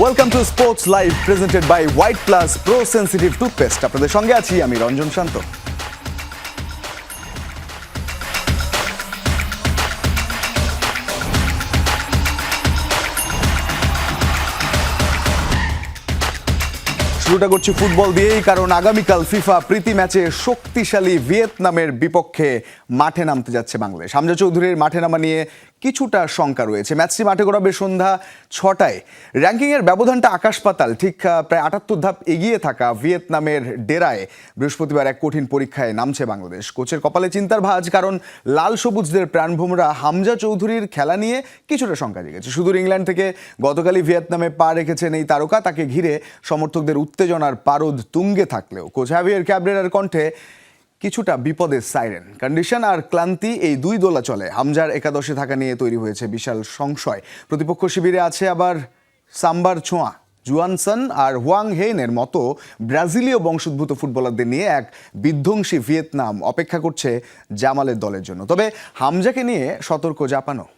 Welcome to sports live presented by white plus pro sensitive toothpaste. আপনাদের সঙ্গে আছি আমি রঞ্জন শান্ত। শুরুটা করছি ফুটবল দিয়েই, কারণ আগামীকাল ফিফা প্রীতি ম্যাচে শক্তিশালী ভিয়েতনামের বিপক্ষে মাঠে নামতে যাচ্ছে বাংলাদেশ। হামজা চৌধুরীর মাঠে নামা নিয়ে কিছুটা শঙ্কা রয়েছে। ম্যাচটি মাঠে গড়াবে সন্ধ্যা 6টায়। র্যাঙ্কিংয়ের ব্যবধানটা আকাশ পাতাল। ঠিক প্রায় 78 ধাপ এগিয়ে থাকা ভিয়েতনামের ডেরায় বৃহস্পতিবার এক কঠিন পরীক্ষায় নামছে বাংলাদেশ। কোচের কপালে চিন্তার ভাঁজ, কারণ লাল সবুজদের প্রাণভোমরা হামজা চৌধুরীর খেলা নিয়ে কিছুটা শঙ্কা জেগেছে। সুদূর ইংল্যান্ড থেকে গতকালই ভিয়েতনামে পা রেখেছেন এই তারকা। তাকে ঘিরে সমর্থকদের উত্তেজনার পারদ তুঙ্গে থাকলেও কোচ হাভিয়ের ক্যাবরেরার কণ্ঠে কিছুটা বিপদের সাইরেন। কন্ডিশন আর ক্লান্তি, এই দুই দোলাচলে হামজার একাদশে থাকা নিয়ে তৈরি হয়েছে বিশাল সংশয়। প্রতিপক্ষ শিবিরে আছে আবার সাম্বার ছোঁয়া, জুয়ানসন আর হোয়াং হেইনের মতো ব্রাজিলীয় বংশোদ্ভূত ফুটবলারদের নিয়ে এক বিধ্বংসী ভিয়েতনাম অপেক্ষা করছে জামালের দলের জন্য। তবে হামজাকে নিয়ে সতর্ক জাপানও।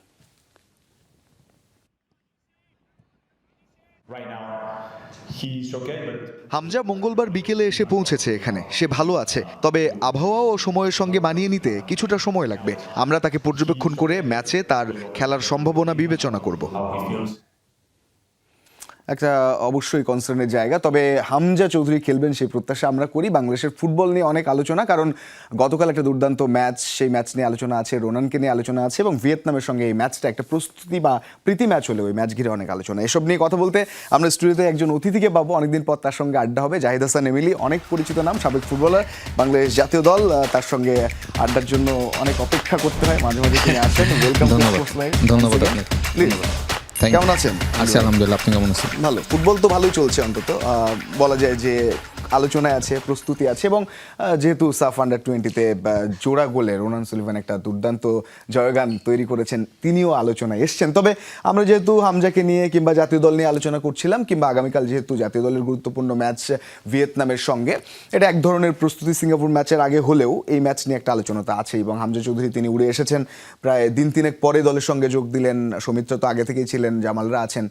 হামজা মঙ্গলবার বিকেলে এসে পৌঁছেছে এখানে। সে ভালো আছে, তবে আবহাওয়া ও সময়ের সঙ্গে মানিয়ে নিতে কিছুটা সময় লাগবে। আমরা তাকে পর্যবেক্ষণ করে ম্যাচে তার খেলার সম্ভাবনা বিবেচনা করব। একটা অবশ্যই কনসার্নের জায়গা, তবে হামজা চৌধুরী খেলবেন সেই প্রত্যাশা আমরা করি। বাংলাদেশের ফুটবল নিয়ে অনেক আলোচনা, কারণ গতকাল একটা দুর্দান্ত ম্যাচ, সেই ম্যাচ নিয়ে আলোচনা আছে, রোনানকে নিয়ে আলোচনা আছে, এবং ভিয়েতনামের সঙ্গে এই ম্যাচটা একটা প্রস্তুতি বা প্রীতি ম্যাচ হলে ওই ম্যাচ ঘিরে অনেক আলোচনা। এসব নিয়ে কথা বলতে আমরা স্টুডিওতে একজন অতিথিকে পাবো। অনেকদিন পর তার সঙ্গে আড্ডা হবে। জাহিদ হাসান এমিলি, অনেক পরিচিত নাম, সাবেক ফুটবলার, বাংলাদেশ জাতীয় দল। তার সঙ্গে আড্ডার জন্য অনেক অপেক্ষা করতে হয়, মাঝে মাঝে তিনি আসেন। ওয়েলকাম। ধন্যবাদ। প্লিজ, কেমন আছেন? আছি আলহামদুলিল্লাহ, আপনি কেমন আছেন? ভালো। ফুটবল তো ভালোই চলছে, অন্তত বলা যায় যে আলোচনায় আছে, প্রস্তুতি আছে, এবং যেহেতু সাফ আন্ডার-20-তে জোড়া গোলে রোনান সুলিভান একটা দুর্দান্ত জয়গান তৈরি করেছেন, তিনিও আলোচনায় এসছেন। তবে আমরা যেহেতু হামজাকে নিয়ে কিংবা জাতীয় দল নিয়ে আলোচনা করছিলাম, কিংবা আগামীকাল যেহেতু জাতীয় দলের গুরুত্বপূর্ণ ম্যাচ ভিয়েতনামের সঙ্গে, এটা এক ধরনের প্রস্তুতি সিঙ্গাপুর ম্যাচের আগে হলেও এই ম্যাচ নিয়ে একটা আলোচনা তো আছে। এবং হামজা চৌধুরী তিনি উড়ে এসেছেন, প্রায় দিন তিনেক পরে দলের সঙ্গে যোগ দিলেন। সৌমিত্র তো আগে থেকেই ছিলেন, জামালরা আছেন।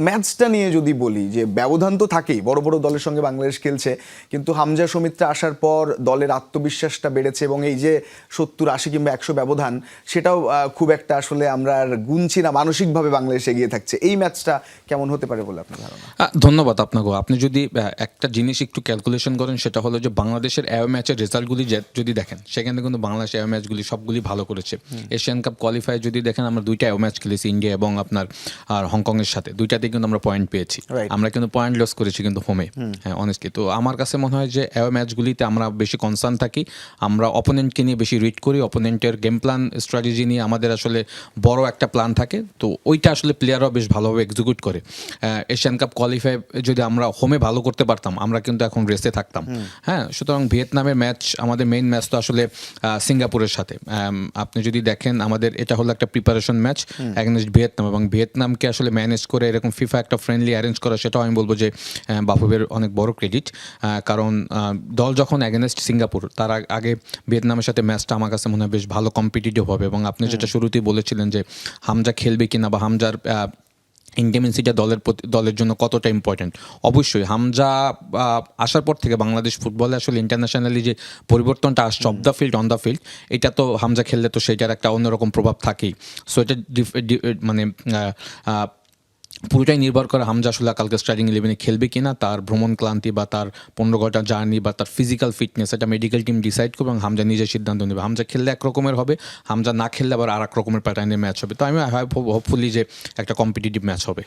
ম্যাচটা নিয়ে যদি বলি, যে ব্যবধান তো থাকেই, বড় বড় দলের সঙ্গে বাংলাদেশ খেলছে, কিন্তু হামজা সৌমিত্র আসার পর দলের আত্মবিশ্বাসটা বেড়েছে, এবং এই যে 70, 80 কিংবা 100 ব্যবধান, সেটাও খুব একটা আসলে আমরা আর গুনছি না। মানসিকভাবে বাংলাদেশ এগিয়ে থাকছে। এই ম্যাচটা কেমন হতে পারে বলে আপনার ধারণা? ধন্যবাদ আপনাকে। আপনি যদি একটা জিনিস একটু ক্যালকুলেশন করেন, সেটা হলো যে বাংলাদেশের অ্যাওয়ে ম্যাচের রেজাল্টগুলি যদি দেখেন, সেখানে কিন্তু বাংলাদেশ অ্যাওয়ে ম্যাচগুলি সবগুলি ভালো করেছে। এশিয়ান কাপ কোয়ালিফাই যদি দেখেন, আমরা 2টা অ্যাওয়ে ম্যাচ খেলেছি, ইন্ডিয়া এবং আপনার আর হংকংয়ের সাথে। 2টাতেই কিন্তু আমরা পয়েন্ট পেয়েছি। আমরা কিন্তু পয়েন্ট লস করেছি কিন্তু হোমে। হ্যাঁ, অনেস্টলি। তো আমার কাছে মনে হয় যে অ্যাওয়ে ম্যাচগুলিতে আমরা বেশি কনসার্ন থাকি, আমরা অপোনেন্টকে নিয়ে বেশি রিড করি, অপোনেন্টের গেম প্ল্যান স্ট্র্যাটেজি নিয়ে আমাদের আসলে বড় একটা প্ল্যান থাকে। তো ওইটা আসলে প্লেয়াররাও বেশ ভালোভাবে এক্সিকিউট করে। এশিয়ান কাপ কোয়ালিফাই যদি আমরা হোমে ভালো করতে পারতাম, আমরা কিন্তু এখন রেসে থাকতাম। হ্যাঁ, সুতরাং ভিয়েতনামের ম্যাচ, আমাদের মেইন ম্যাচ তো আসলে সিঙ্গাপুরের সাথে। আপনি যদি দেখেন, আমাদের এটা হলো একটা প্রিপারেশন ম্যাচ এগেনস্ট ভিয়েতনাম, এবং ভিয়েতনামকে আসলে ম্যানেজ করে এরকম ফিফা একটা ফ্রেন্ডলি অ্যারেঞ্জ করা, সেটাও আমি বলবো যে বাফুফের অনেক বড় ক্রেডিট। কারণ দল যখন এগেনস্ট সিঙ্গাপুর, তার আগে ভিয়েতনামের সাথে ম্যাচটা আমার কাছে মনে হয় বেশ ভালো কম্পিটিটিভ হবে। এবং আপনি যেটা শুরুতেই বলেছিলেন যে হামজা খেলবে কিনা, বা হামজার ইন্টিমেসিটা দলের জন্য কতটা ইম্পর্টেন্ট, অবশ্যই হামজা আসার পর থেকে বাংলাদেশ ফুটবলে আসলে ইন্টারন্যাশনালি যে পরিবর্তনটা আসছে of the field, on the field, এটা তো হামজা খেললে তো সেটার একটা অন্যরকম প্রভাব থাকেই। সো এটা মানে পুরোটাই নির্ভর করে হামজা আসলে কালকে স্টার্টিং 11-এ খেলবে কিনা, তার ভ্রমণ ক্লান্তি বা তার 15 ঘন্টা জার্নি বা তার ফিজিক্যাল ফিটনেস, এটা মেডিকেল টিম ডিসাইড করবে, এবং হামজা নিজের সিদ্ধান্ত নেবে। হামজা খেললে এক রকমের হবে, হামজা না খেললে আবার আর এক রকমের প্যাটার্নের ম্যাচ হবে। তো আমি হোপফুলি যে একটা কম্পিটিটিভ ম্যাচ হবে।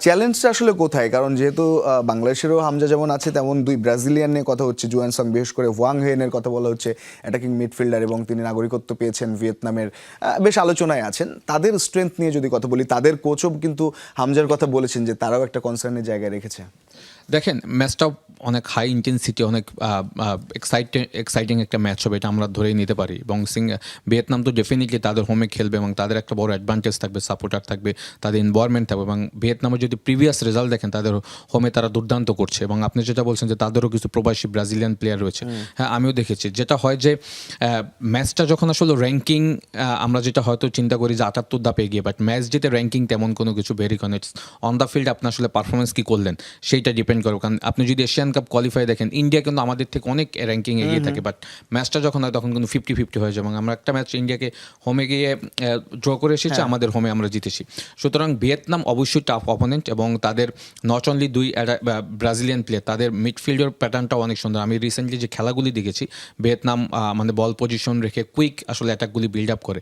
চ্যালেঞ্জটা আসলে কোথায়? কারণ যেহেতু বাংলাদেশেরও হামজা যেমন আছে, তেমন 2 ব্রাজিলিয়ান নিয়ে কথা হচ্ছে, জুয়ানসং, বিশেষ করে হোয়াং হেইনের কথা বলা হচ্ছে, অ্যাটাকিং মিডফিল্ডার, এবং তিনি নাগরিকত্ব পেয়েছেন ভিয়েতনামের, বেশ আলোচনায় আছেন। তাদের স্ট্রেংথ নিয়ে যদি কথা বলি, তাদের কোচও কিন্তু হামজার কথা বলেছেন যে তারাও একটা কনসার্নের জায়গায় রেখেছে। দেখেন, ম্যাচটা অনেক হাই ইন্টেন্সিটি, অনেক এক্সাইটিং একটা ম্যাচ হবে, এটা আমরা ধরেই নিতে পারি। এবং ভিয়েতনাম তো ডেফিনেটলি তাদের হোমে খেলবে এবং তাদের একটা বড় অ্যাডভান্টেজ থাকবে, সাপোর্টার থাকবে, তাদের এনভায়রনমেন্ট থাকবে। এবং ভিয়েতনামের যদি প্রিভিয়াস রেজাল্ট দেখেন, তাদের হোমে তারা দুর্দান্ত করছে। এবং আপনি যেটা বলছেন যে তাদেরও কিছু প্রবাসী ব্রাজিলিয়ান প্লেয়ার রয়েছে, হ্যাঁ আমিও দেখেছি। যেটা হয় যে ম্যাচটা যখন আসলে র্যাঙ্কিং, আমরা যেটা হয়তো চিন্তা করি যে 78 ধাপে এগিয়ে, বাট ম্যাচ যেতে র্যাঙ্কিং তেমন কোনো কিছু ভেরি করে, ইটস অন দ্য ফিল্ড আপনি আসলে পারফরমেন্স কী করলেন সেইটা ডিপেন্ড করে। কারণ আপনি যদি এশিয়ান কাপ কোয়ালিফাই দেখেন, ইন্ডিয়া কিন্তু আমাদের থেকে অনেক র্যাঙ্কিং এগিয়ে থাকে, বাট ম্যাচটা যখন হয় তখন কিন্তু 50-50 হয়ে যায়। এবং আমরা একটা ম্যাচ ইন্ডিয়াকে হোমে গিয়ে ড্র করে এসেছি, আমাদের হোমে আমরা জিতেছি। সুতরাং ভিয়েতনাম অবশ্যই টাফ অপোনেন্ট, এবং তাদের নট অনলি দুই ব্রাজিলিয়ান প্লেয়ার, তাদের মিডফিল্ডের প্যাটার্নটাও অনেক সুন্দর। আমি রিসেন্টলি যে খেলাগুলি দেখেছি, ভিয়েতনাম মানে বল পজিশন রেখে কুইক আসলে অ্যাটাকগুলি বিল্ড আপ করে।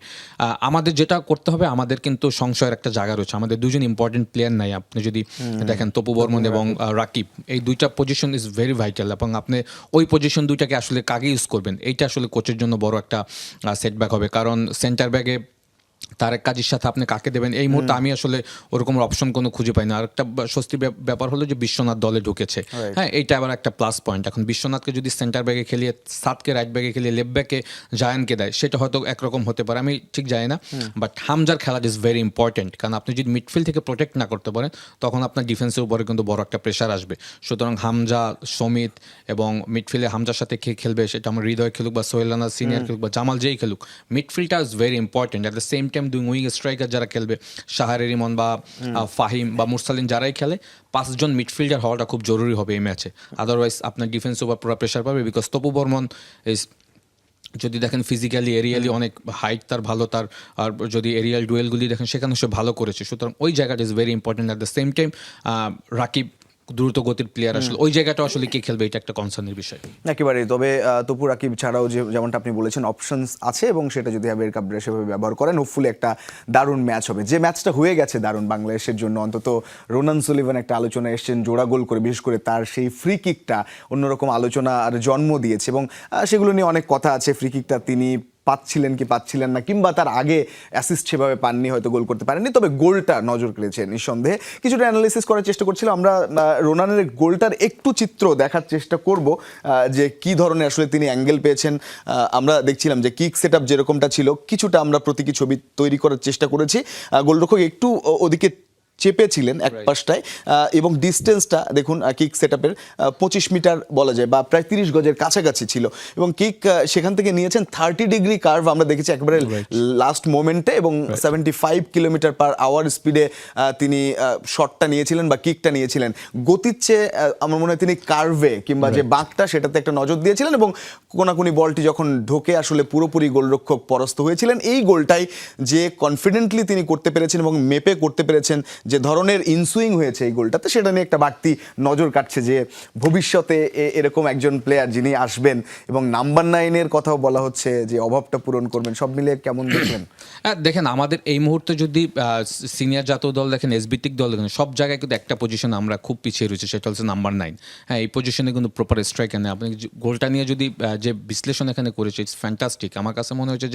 আমাদের যেটা করতে হবে, আমাদের কিন্তু সংশয়ের একটা জায়গা রয়েছে, আমাদের দুজন ইম্পর্টেন্ট প্লেয়ার নাই। আপনি যদি দেখেন তপু বর্মন এবং রাকিব, এই দুইটা পজিশন ইজ ভেরি ভাইটাল, এবং আপনি ওই পজিশন দুইটাকে আসলে কাকে ইউজ করবেন, এইটা আসলে কোচের জন্য বড় একটা সেটব্যাক হবে। কারণ সেন্টার ব্যাগে তারেক কাজীর সাথে আপনি কাকে দেবেন, এই মুহূর্তে আমি আসলে ওরকম অপশন কোনো খুঁজে পাই না। আর একটা স্বস্তির ব্যাপার হলো যে বিশ্বনাথ দলে ঢুকেছে, হ্যাঁ এইটা আবার একটা প্লাস পয়েন্ট। এখন বিশ্বনাথকে যদি সেন্টার ব্যাগে খেলিয়ে, সাতকে রাইট ব্যাগে খেলিয়ে, লেফট ব্যাকে জায়ানকে দেয়, সেটা হয়তো একরকম হতে পারে, আমি ঠিক জানি না। বাট হামজার খেলা ইজ ভেরি ইম্পর্টেন্ট, কারণ আপনি যদি মিডফিল্ড থেকে প্রোটেক্ট না করতে পারেন, তখন আপনার ডিফেন্সের উপরে কিন্তু বড় একটা প্রেশার আসবে। সুতরাং হামজা, সমিত এবং মিডফিল্ডে হামজার সাথে কে খেলবে, সেটা আমার হৃদয় খেলুক বা সোহেল রানা সিনিয়র খেলুক বা জামাল যেই খেলুক, মিডফিল্ডটা is very important. At the same time দুই উইং স্ট্রাইকার যারা খেলবে, শাহরে রিমন বা ফাহিম বা মুরসালিন যারাই খেলে, 5জন মিডফিল্ডার হওয়াটা খুব জরুরি হবে এই ম্যাচে। আদারওয়াইজ আপনার ডিফেন্স উপর পুরো প্রেশার পাবে, বিকজ তপু বর্মন ইজ, যদি দেখেন ফিজিক্যালি এরিয়ালি অনেক হাইট তার ভালো, তার আর যদি এরিয়াল ডুয়েলগুলি দেখেন সেখানে সে ভালো করেছে। সুতরাং ওই জায়গাটা is very important. At the same time Rakib দ্রুত গতির প্লেয়ার, আসলে ওই জায়গাটা আসলে কে খেলবে, এটা একটা কনসার্নের বিষয় একেবারেই। তবে তপু রাকিব ছাড়াও যেমনটা আপনি বলেছেন অপশনস আছে, এবং সেটা যদি আবের কাপ সেভাবে ব্যবহার করেন, হোপফুলি একটা দারুণ ম্যাচ হবে। যে ম্যাচটা হয়ে গেছে দারুণ বাংলাদেশের জন্য, অন্তত রোনান সুলিভান একটা আলোচনা এসছেন জোড়া গোল করে, বিশেষ করে তার সেই ফ্রি কিকটা অন্যরকম আলোচনা আর জন্ম দিয়েছে, এবং সেগুলো নিয়ে অনেক কথা আছে। ফ্রি কিকটা তিনি পাচ্ছিলেন কি পাচ্ছিলেন না, কিংবা তার আগে অ্যাসিস্ট সেভাবে পাননি, হয়তো গোল করতে পারেননি, তবে গোলটা নজর কেড়েছে নিঃসন্দেহে। কিছুটা অ্যানালিসিস করার চেষ্টা করছিলাম আমরা, রোনানের গোলটার একটু চিত্র দেখার চেষ্টা করব, যে কি ধরনের আসলে তিনি অ্যাঙ্গেল পেয়েছেন। আমরা দেখছিলাম যে কিক সেট আপ যেরকমটা ছিল, কিছুটা আমরা প্রতীকী ছবি তৈরি করার চেষ্টা করেছি। গোলরক্ষক একটু ওদিকে চেপেছিলেন এক পাশটায়, এবং ডিস্টেন্সটা দেখুন কিক সেট আপের 25 মিটার বলা যায়, বা প্রায় 30 গজের কাছাকাছি ছিল, এবং কিক সেখান থেকে নিয়েছেন 30 ডিগ্রি কার্ভ আমরা দেখেছি একেবারে লাস্ট মোমেন্টে, এবং 75 কিলোমিটার পার আওয়ার স্পিডে তিনি শটটা নিয়েছিলেন বা কিকটা নিয়েছিলেন। গতির চেয়ে আমার মনে হয় তিনি কার্ভে কিংবা যে বাঁকটা সেটাতে একটা নজর দিয়েছিলেন, এবং কোনাকুনি বলটি যখন ঢোকে আসলে পুরোপুরি গোলরক্ষক পরাস্ত হয়েছিলেন। এই গোলটাই যে কনফিডেন্টলি তিনি করতে পেরেছেন এবং মেপে করতে পেরেছেন, যে ধরনের ইনসুইং হয়েছে এই গোলটাতে, সেটা নিয়ে একটা বাড়তি নজর কাটছে যে ভবিষ্যতে এরকম একজন প্লেয়ার যিনি আসবেন, এবং নাম্বার 9-এর কথাও বলা হচ্ছে যে অভাবটা পূরণ করবেন। সব মিলিয়ে কেমন দেখলেন? দেখেন আমাদের এই মুহূর্তে যদি সিনিয়র জাতীয় দল দেখেন, এসবিটিক দল দেখেন, সব জায়গায় কিন্তু একটা পজিশন আমরা খুব পিছিয়ে রয়েছে, সেটা হচ্ছে নাম্বার 9। হ্যাঁ, এই পজিশনে কিন্তু প্রপার স্ট্রাইকার নেই। আপনি গোলটা নিয়ে যদি যে বিশ্লেষণ এখানে করেছে, ইটস ফ্যান্টাস্টিক। আমার কাছে মনে হয়েছে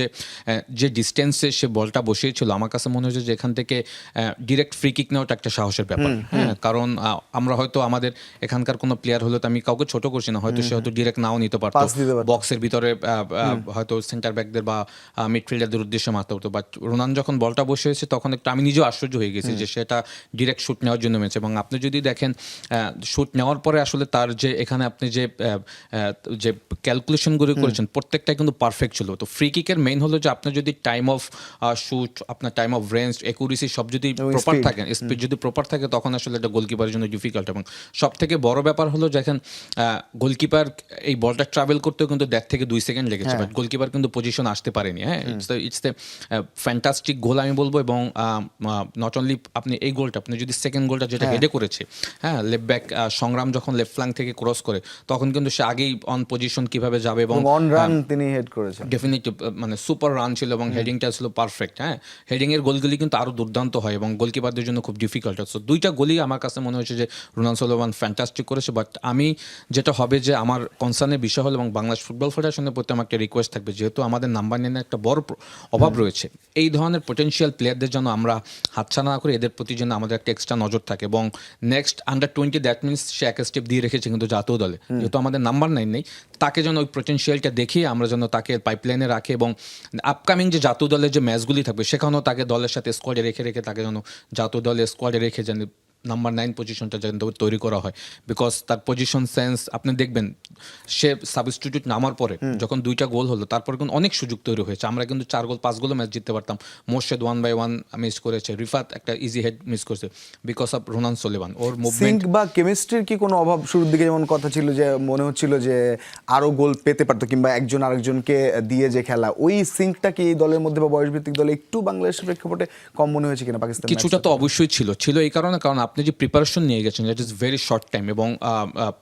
যে ডিস্টেন্সে সে বলটা বসিয়েছিল, আমার কাছে মনে হয়েছে যে এখান থেকে ডিরেক্ট ফ্রি কিক নেওয়াটা একটা সাহসের ব্যাপার। হ্যাঁ, কারণ আমরা হয়তো আমাদের এখানকার কোনো প্লেয়ার হলে, তো আমি কাউকে ছোট করছি না, হয়তো সে হয়তো ডিরেক্ট নাও নিতে পারতো, বক্সের ভিতরে হয়তো সেন্টার ব্যাকদের বা মিডফিল্ডারদের উদ্দেশ্যে মারতে হতো। বাট রোনান যখন বলটা বসে হয়েছে, তখন একটু আমি নিজেও আশ্চর্য হয়ে গেছি যে সেটা ডিরেক্ট শুট নেওয়ার জন্য মেরেছে। এবং আপনি যদি দেখেন শুট নেওয়ার পরে আসলে তার যে এখানে আপনি যে ক্যালকুলেশনগুলো করেছেন, প্রত্যেকটাই কিন্তু পারফেক্ট ছিল। তো ফ্রি কিকের মেইন হলো যে আপনি যদি টাইম অফ শুট, আপনার টাইম অফ রেঞ্জ, অ্যাকুরেসি সব যদি প্রপার থাকে, স্পিড যদি প্রপার থাকে, তখন আসলে এটা গোলকিপারের জন্য ডিফিকাল্ট। এবং সব থেকে বড় ব্যাপার হলো যখন গোলকিপার এই বলটা ট্রাভেল করতেও কিন্তু 1.5 থেকে 2 সেকেন্ড লেগেছে, বাট গোলকিপার কিন্তু পজিশন আসতে পারেনি। হ্যাঁ, ইটস দ্য ফ্যান্টাস্টিক গোল আমি বলবো। এবং নট অনলি আপনি এই গোলটা, আপনি যদি সেকেন্ড গোলটা যেটা হেডে করেছে, হ্যাঁ লেফট ব্যাক সংগ্রাম যখন লেফট ফ্ল্যাঙ্ক থেকে ক্রস করে, তখন কিন্তু সে আগেই অন পজিশন কিভাবে যাবে, এবং অন রান তিনি হেড করেছেন, ডেফিনেটলি মানে সুপার রান ছিল, এবং হেডিংটা ছিল পারফেক্ট। হ্যাঁ, হেডিং এর গোলগুলি কিন্তু আরো দুর্দান্ত হয়, এবং গোলকিপারদের জন্য খুব ডিফিকাল্ট। সো দুইটা গোলই আমার কাছে মনে হয়েছে যে রোনাল্ড সোলোমান ফ্যান্টাস্টিক করেছে। বাট আমি যেটা হবে যে আমার কনসার্নের বিষয় হলো, এবং বাংলাদেশ ফুটবল ফেডারেশনের প্রতি আমার একটা রিকোয়েস্ট থাকবে, যেহেতু আমাদের নাম্বার নাইনের একটা বড় অভাব রয়েছে, এই ধরনের পোটেনশিয়াল প্লেয়ারদের জন্য আমরা হাতছাড়া না করে এদের প্রতি যেন আমাদের একটা এক্সট্রা নজর থাকে। এবং নেক্সট আন্ডার-20 দ্যাট মিনস সে এক স্টেপ দিয়ে রেখেছে কিন্তু জাতীয় দলে, যেহেতু আমাদের নাম্বার 9 নেই, তাকে যেন ওই পোটেনশিয়ালটা দেখিয়ে আমরা যেন তাকে পাইপলাইনে রাখি, এবং আপকামিং যে জাতীয় দলের যে ম্যাচগুলি থাকবে সেখানেও তাকে দলের সাথে স্কোয়াডে রেখে তাকে যেন জাতীয় দলের স্কোয়াডে রেখে যেন নাম্বার 9 পজিশনটা যেন তৈরি করা হয়। বিকজ তার পজিশন সেন্স আপনি দেখবেন, সে সাবস্টিটিউট নামার পরে যখন 2টা গোল হলো তারপরে কিন্তু অনেক সুযোগ তৈরি হয়েছে। আমরা কিন্তু 4 গোল 5 গোলও ম্যাচ জিততে পারতাম। মোর্শেদ 1/1 মিস করেছে, রিফাত একটা ইজি হেড মিস করেছে বিকজ অফ রোনাল্ড সোলোমান। ওর মুভমেন্ট সিঙ্ক বা কেমিস্ট্রির কি কোনো অভাব? শুরুর দিকে যেমন কথা ছিল যে মনে হচ্ছিল যে আরো গোল পেতে পারতো, কিংবা একজন আরেকজনকে দিয়ে যে খেলা, ওই সিঙ্কটা কি এই দলের মধ্যে বা বয়সভিত্তিক দলে একটু বাংলাদেশের প্রেক্ষাপটে কম মনে হয়েছে কিনা পাকিস্তান? কিছুটা তো অবশ্যই ছিল এই কারণে, কারণ আপনি যে প্রিপারেশন নিয়ে গেছেন that is very short time, এবং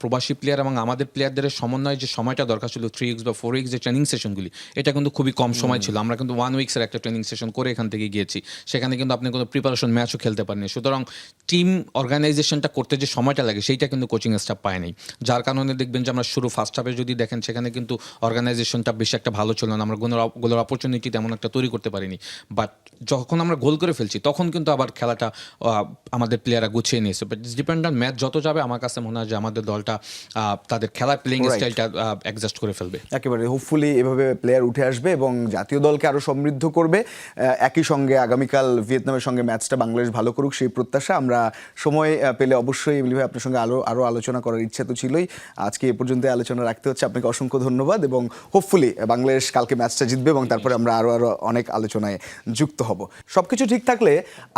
প্রবাসী প্লেয়ার এবং আমাদের প্লেয়ারদের সমন্বয়ে যে সময়টা দরকার ছিল 3 উইকস বা 4 উইকস যে ট্রেনিং সেশনগুলি, এটা কিন্তু খুবই কম সময় ছিল। আমরা কিন্তু 1 উইকসের একটা ট্রেনিং সেশন করে এখান থেকে গিয়েছি, সেখানে কিন্তু আপনি কোনো প্রিপারেশন ম্যাচও খেলতে পারেনি। সুতরাং টিম অর্গানাইজেশনটা করতে যে সময়টা লাগে সেইটা কিন্তু কোচিং স্টাফ পায়নি, যার কারণে দেখবেন যে আমরা শুরু ফার্স্ট হাফে যদি দেখেন সেখানে কিন্তু অর্গানাইজেশনটা বেশি একটা ভালো ছিল না, আমরা গোলের অপরচুনিটি তেমন একটা তৈরি করতে পারিনি। বাট যখন আমরা গোল করে ফেলছি তখন কিন্তু আবার খেলাটা আমাদের প্লেয়াররা গুছিয়ে নিয়েছে। But it's depend on match যত যাবে, আমার কাছে মনে হয় যে আমাদের দলটা তাদের খেলার প্লেইং স্টাইলটা অ্যাডজাস্ট করে ফেলবে। একেবারে হোপফুলি এভাবে প্লেয়ার উঠে আসবে এবং জাতীয় দলকে আরো সমৃদ্ধ করবে। একই সঙ্গে আগামীকাল ভিয়েতনামের সঙ্গে ম্যাচটা বাংলাদেশ ভালো করুক সেই প্রত্যাশা। আমরা সময় পেলে অবশ্যই এমনিভাবে আপনার সঙ্গে আরো আলোচনা করার ইচ্ছা তো ছিলই। আজকে এ পর্যন্ত আলোচনা রাখতে হচ্ছে। আপনাকে অসংখ্য ধন্যবাদ, এবং হোপফুলি বাংলাদেশ কালকে ম্যাচটা জিতবে এবং তারপরে আমরা আরো অনেক আলোচনায় যুক্ত হব। সবকিছু ঠিক থাকলে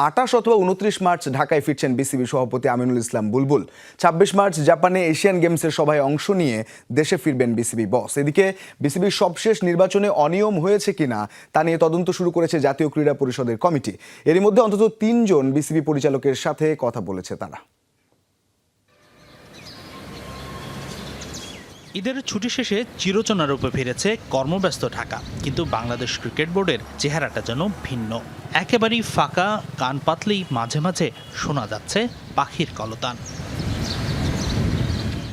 28 অথবা 29 মার্চ ঢাকায় ফিরছেন বিসিবি সভাপতি আমিনুল ইসলাম বুলবুল। 26 মার্চ জাপানে এশিয়ান গেমসের সভায় অংশ নিয়ে দেশে ফিরবেন বিসিবি বস। এদিকে বিসিবির সবশেষ নির্বাচনে অনিয়ম হয়েছে কিনা তা নিয়ে তদন্ত শুরু করেছে জাতীয় ক্রীড়া পরিষদের কমিটি। এরই মধ্যে অন্তত 3 জন বিসিবি পরিচালকের সাথে কথা বলেছে তারা। ঈদের ছুটি শেষে চিরচেনা রূপে ফিরেছে কর্মব্যস্ত ঢাকা, কিন্তু বাংলাদেশ ক্রিকেট বোর্ডের চেহারাটা যেন ভিন্ন। একেবারেই ফাঁকা, কান পাতলেই মাঝে মাঝে শোনা যাচ্ছে পাখির কলতান।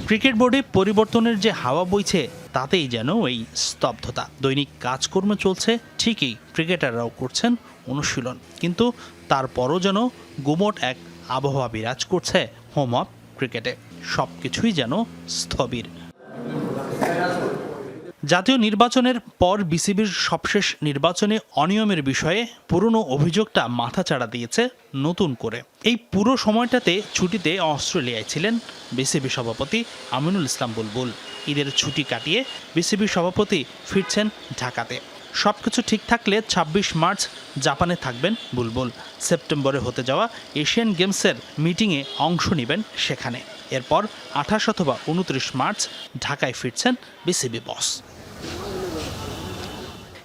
ক্রিকেট বোর্ডে পরিবর্তনের যে হাওয়া বইছে তাতেই যেন এই স্তব্ধতা। দৈনিক কাজকর্ম চলছে ঠিকই, ক্রিকেটাররাও করছেন অনুশীলন, কিন্তু তারপরও যেন গুমট এক আবহাওয়া বিরাজ করছে হোম অফ ক্রিকেটে। সবকিছুই যেন স্থবির। জাতীয় নির্বাচনের পর বিসিবির সবশেষ নির্বাচনে অনিয়মের বিষয়ে পুরনো অভিযোগটা মাথাচাড়া দিয়েছে নতুন করে। এই পুরো সময়টাতে ছুটিতে অস্ট্রেলিয়ায় ছিলেন বিসিবি সভাপতি আমিনুল ইসলাম বুলবুল। ঈদের ছুটি কাটিয়ে বিসিবি সভাপতি ফিরছেন ঢাকাতে। সবকিছু ঠিক থাকলে 26 মার্চ জাপানে থাকবেন বুলবুল। সেপ্টেম্বরে হতে যাওয়া এশিয়ান গেমসের মিটিংয়ে অংশ নেবেন সেখানে। এরপর 28 অথবা 29 মার্চ ঢাকায় ফিরছেন বিসিবি বস।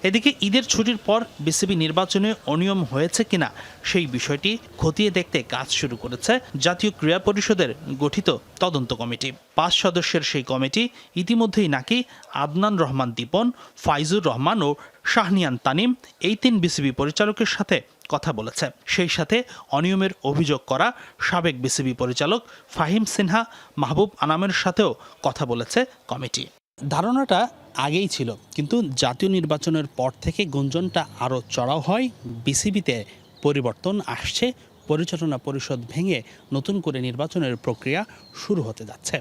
এদিকে ঈদের ছুটির পর বিসিবি নির্বাচনে অনিয়ম হয়েছে কিনা সেই বিষয়টি খতিয়ে দেখতে কাজ শুরু করেছে জাতীয় ক্রীড়া পরিষদের গঠিত তদন্ত কমিটি। 5 সদস্যের সেই কমিটি ইতিমধ্যেই নাকি আদনান রহমান দীপন, ফাইজুর রহমান ও শাহনিয়ান তানিম এই 3 বিসিবি পরিচালকের সাথে কথা বলেছে। সেই সাথে অনিয়মের অভিযোগ করা সাবেক বিসিবি পরিচালক ফাহিম সিনহা, মাহবুব আনামের সাথেও কথা বলেছে কমিটি। ধারণাটা আগেই ছিল, কিন্তু জাতীয় নির্বাচনের পর থেকে গুঞ্জনটা আরও চড়াও হয়। বিসিবিতে পরিবর্তন আসছে, পরিচালনা পরিষদ ভেঙে নতুন করে নির্বাচনের প্রক্রিয়া শুরু হতে যাচ্ছে।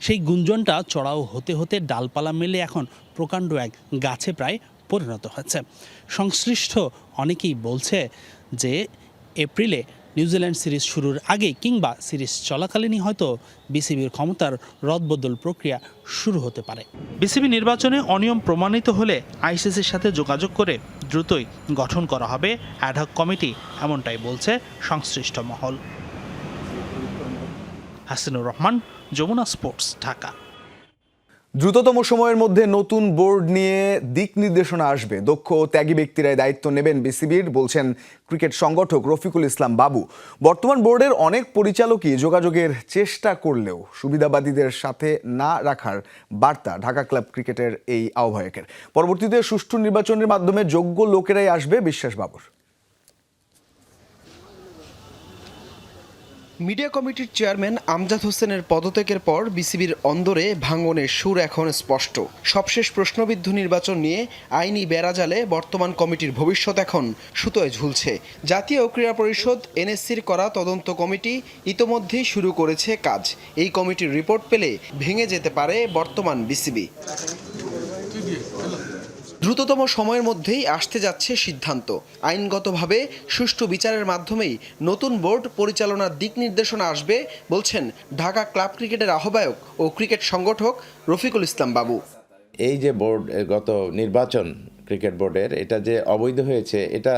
সেই গুঞ্জনটা চড়াও হতে হতে ডালপালা মেলে এখন প্রকাণ্ড এক গাছে প্রায় পরিণত হয়েছে। সংশ্লিষ্ট অনেকেই বলছে যে এপ্রিলে নিউজিল্যান্ড সিরিজ শুরুর আগে কিংবা সিরিজ চলাকালীনই হয়তো বিসিবির ক্ষমতার রদবদল প্রক্রিয়া শুরু হতে পারে। বিসিবি নির্বাচনে অনিয়ম প্রমাণিত হলে আইসিসির সাথে যোগাযোগ করে দ্রুতই গঠন করা হবে অ্যাডহক কমিটি, এমনটাই বলছে সংশ্লিষ্ট মহল। হাসিনুর রহমান, যমুনা স্পোর্টস, ঢাকা। দ্রুততম সময়ের মধ্যে নতুন বোর্ড নিয়ে দিক নির্দেশনা আসবে। দক্ষ ও ত্যাগী ব্যক্তিরাই দায়িত্ব নেবেন বিসিবির, বলছেন ক্রিকেট সংগঠক রফিকুল ইসলাম বাবু। বর্তমান বোর্ডের অনেক পরিচালকই যোগাযোগের চেষ্টা করলেও সুবিধাবাদীদের সাথে না রাখার বার্তা ঢাকা ক্লাব ক্রিকেটের এই আহ্বায়কের। পরবর্তীতে সুষ্ঠু নির্বাচনের মাধ্যমে যোগ্য লোকেরাই আসবে, বিশ্বাস বাবুর। মিডিয়া কমিটির চেয়ারম্যান আমজাদ হোসেনের পদত্যাগের পর বিসিবির অন্দরে ভাঙনের সুর এখন স্পষ্ট। সবশেষ প্রশ্নবিদ্ধ নির্বাচন নিয়ে আইনি বেড়াজালে বর্তমান কমিটির ভবিষ্যৎ এখন সুতোয় ঝুলছে। জাতীয় ক্রীড়া পরিষদ এনএসসির করা তদন্ত কমিটি ইতোমধ্যেই শুরু করেছে কাজ। এই কমিটির রিপোর্ট পেলে ভেঙে যেতে পারে বর্তমান বিসিবি। দ্রুততম সময়ের মধ্যেই আসতে যাচ্ছে সিদ্ধান্ত। আইনগতভাবে সুষ্ঠু বিচারের মাধ্যমেই নতুন বোর্ড পরিচালনার দিক নির্দেশনা আসবে বলছেন ঢাকা ক্লাব ক্রিকেটের আহ্বায়ক ও ক্রিকেট সংগঠক রফিকুল ইসলাম বাবু। এই যে বোর্ড গত নির্বাচন ক্রিকেট বোর্ডের এটা যে অবৈধ হয়েছে এটা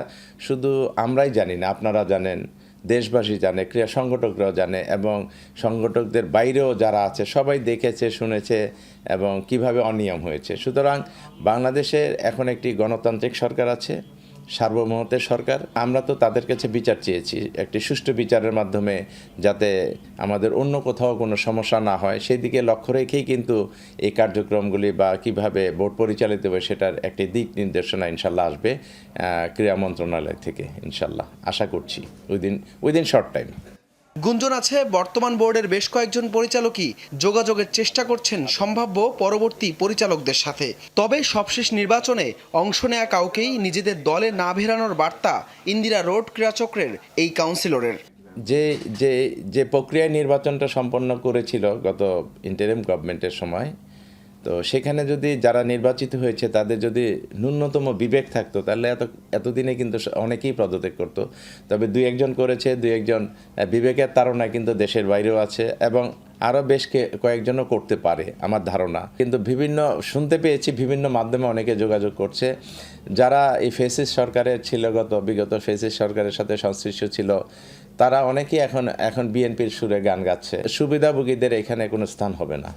শুধু আমরাই জানি না, আপনারা জানেন, দেশবাসী জানে, ক্রীড়া সংগঠকরাও জানে এবং সংগঠকদের বাইরেও যারা আছে সবাই দেখেছে, শুনেছে এবং কিভাবে অনিয়ম হয়েছে। সুতরাং বাংলাদেশের এখন একটি গণতান্ত্রিক সরকার আছে, সার্বভৌমত্বের সরকার। আমরা তো তাদের কাছে বিচার চেয়েছি একটি সুষ্ঠু বিচারের মাধ্যমে, যাতে আমাদের অন্য কোথাও কোনো সমস্যা না হয় সেই দিকে লক্ষ্য রেখেই কিন্তু এই কার্যক্রমগুলি বা কিভাবে বোর্ড পরিচালিত হবে সেটার একটি দিক নির্দেশনা ইনশাল্লাহ আসবে ক্রীড়া মন্ত্রণালয় থেকে, ইনশাল্লাহ আশা করছি উইদিন শর্ট টাইম। গুঞ্জন আছে বর্তমান বোর্ডের বেশ কয়েকজন পরিচালকই যোগাযোগের চেষ্টা করছেন সম্ভাব্য পরবর্তী পরিচালকদের সাথে। তবে সবশেষ নির্বাচনে অংশ নেয়া কাউকেই নিজেদের দলে না ভেড়ানোর বার্তা ইন্দিরা রোড ক্রীড়াচক্রের এই কাউন্সিলরের। যে প্রক্রিয়ায় নির্বাচনটা সম্পন্ন করেছিল গত ইন্টারিম গভর্নমেন্টের সময়, তো সেখানে যদি যারা নির্বাচিত হয়েছে তাদের যদি ন্যূনতম বিবেক থাকতো তাহলে এতদিনে কিন্তু অনেকেই পদত্যাগ করতো। তবে দুই একজন করেছে, দুই একজন বিবেকের তাড়নায় কিন্তু দেশের বাইরেও আছে এবং আরও বেশ কয়েকজনও করতে পারে আমার ধারণা। কিন্তু শুনতে পেয়েছি বিভিন্ন মাধ্যমে অনেকে যোগাযোগ করছে যারা এই ফেসিস সরকারের ছিল, বিগত ফেসিস সরকারের সাথে সংশ্লিষ্ট ছিল, তারা অনেকেই এখন বিএনপির সুরে গান গাচ্ছে। সুবিধাভোগীদের এখানে কোনো স্থান হবে না।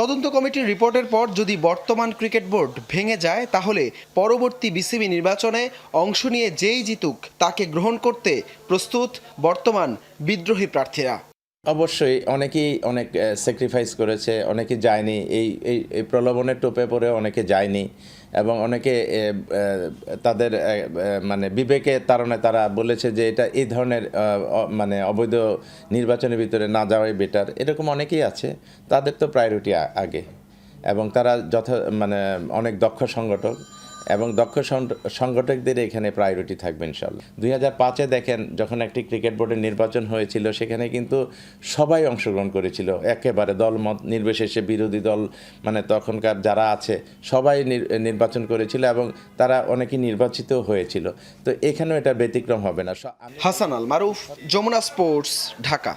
তদন্ত কমিটির রিপোর্টের পর যদি বর্তমান ক্রিকেট বোর্ড ভেঙে যায় তাহলে পরবর্তী বিসিবি নির্বাচনে অংশ নিয়ে যেই জিতুক তাকে গ্রহণ করতে প্রস্তুত বর্তমান বিদ্রোহী প্রার্থীরা। অবশ্যই অনেকেই অনেক স্যাক্রিফাইস করেছে, অনেকে যায়নি, এই প্রলোভনের টোপে পড়ে অনেকে যায়নি এবং অনেকে তাদের মানে বিবেকের তাড়নায় তারা বলেছে যে এটা এই ধরনের মানে অবৈধ নির্বাচনের ভিতরে না যাওয়াই বেটার। এরকম অনেকেই আছে, তাদের তো প্রায়োরিটি আগে এবং তারা মানে অনেক দক্ষ সংগঠক এবং দক্ষ সংগঠকদের এখানে প্রায়োরিটি থাকবে ইনশাল্লাহ। 2005-এ দেখেন যখন একটি ক্রিকেট বোর্ডের নির্বাচন হয়েছিল সেখানে কিন্তু সবাই অংশগ্রহণ করেছিল, একেবারে দলমত নির্বিশেষে, বিরোধী দল মানে তখনকার যারা আছে সবাই নির্বাচন করেছিল এবং তারা অনেকেই নির্বাচিত হয়েছিল। তো এখানেও এটা ব্যতিক্রম হবে না। হাসান আল মারুফ, যমুনা স্পোর্টস, ঢাকা।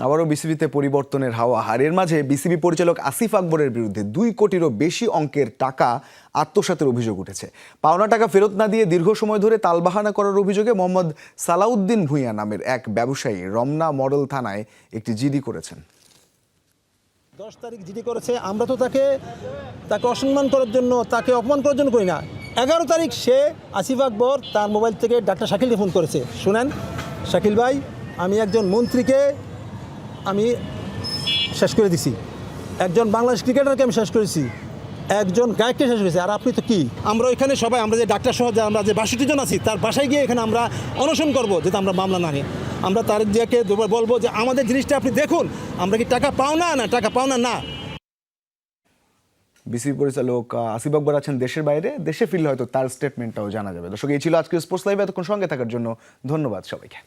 আবারও বিসিবিতে পরিবর্তনের হাওয়া। হারের মাঝে বিসিবি পরিচালক আসিফ আকবরের বিরুদ্ধে 2 কোটিরও বেশি অঙ্কের টাকা আত্মসাতের অভিযোগ উঠেছে। পাওনা টাকা ফেরত না দিয়ে দীর্ঘ সময় ধরে তালবাহানা করার অভিযোগে মোহাম্মদ সালাউদ্দিন ভূঁইয়া নামের এক ব্যবসায়ী রমনা মডেল থানায় একটি জিডি করেছেন। 10 তারিখ জিডি করেছে। আমরা তো তাকে অসম্মান করার জন্য, তাকে অপমান করার জন্য করি না। 11 তারিখ সে আসিফ আকবর তার মোবাইল থেকে ডাক্তার শাকিলকে ফোন করেছে। শুনেন শাকিল ভাই, আমি একজন মন্ত্রীকে আমি শেষ করে দিছি, একজন বাংলাদেশ ক্রিকেটারকে আমি শেষ করেছি, একজন গায়ককে শেষ করেছি, আর আপনি তো কি? আমরা এখানে সবাই, আমরা যে ডাক্তার সহ আমরা যে 62 জন আছি তার বাসায় গিয়ে এখানে আমরা অনশন করবো যাতে আমরা মামলা না নিই। আমরা তার দিকে বলবো যে আমাদের জিনিসটা আপনি দেখুন, আমরা কি টাকা পাও না টাকা পাও না। বিসিবি পরিচালক আসিফ আকবর আছেন দেশের বাইরে, দেশে ফিরলে হয়তো তার স্টেটমেন্টটাও জানা যাবে। দর্শক, এই ছিল আজকের স্পোর্টস লাইভ। এতক্ষণ সঙ্গে থাকার জন্য ধন্যবাদ সবাইকে।